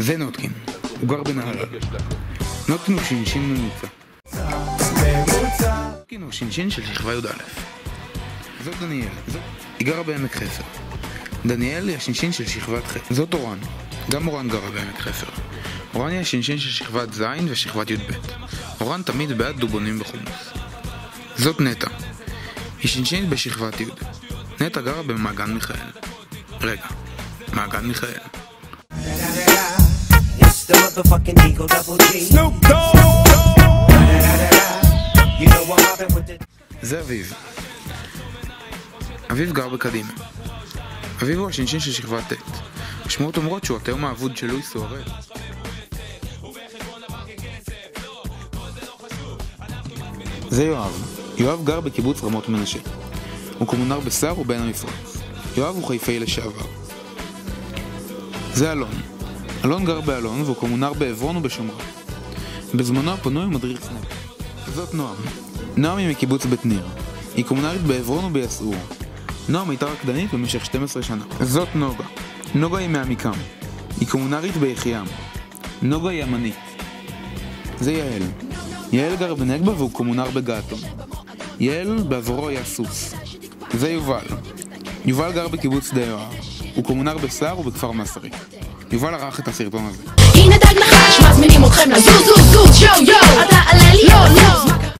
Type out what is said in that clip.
זה נוטקין, הוא גר בנהלל. נוטקין הוא שינשין ממוצע. נוטקין הוא שינשין של שכבה י"א. זאת דניאל, היא גרה בעמק חפר. דניאל היא השינשין של שכבת ח'. זאת אורן, גם אורן גרה בעמק חפר. אורן היא השינשין של שכבת ז' ושכבת י"ב. אורן תמיד בעד דובונים בחומוס. זאת נטע, היא שינשין בשכבת י'. נטע גרה במעגן מיכאל. רגע, מעגן מיכאל. זה אביב. אביב גר בקדימה. אביב הוא השינשין של שכבת ט'. שמועות אומרות שהוא התאום האבוד של לואיס סוארז. זה יואב. יואב גר בקיבוץ רמות מנשה. הוא קומונר בשר ובן המפרץ. יואב הוא חיפאי לשעבר. זה אלון. אלון גר באלון והוא קומונר בעברון ובשומרון. בזמנו הפנוי הוא מדריך סנאפ. זאת נועם. נועם היא מקיבוץ בית ניר. היא קומונרית בעברון וביסעור. נועם הייתה רקדנית במשך 12 שנה. זאת נוגה. נוגה היא מעמיקם. היא קומונרית ביחיים. נוגה היא אמנית. זה יעל. יעל גר בנגבה והוא קומונר בגעתון. יעל בעבורו היה סוס. זה יובל. יובל גר בקיבוץ שדה יואב. הוא קומונר בשר ובכפר מסריק. יובל ערך את הסרטון הזה. הנה תג נחש, מזמינים אתכם לזוז, זוז, זוז, שואו, יואו, אתה עלה לי, לא, לא.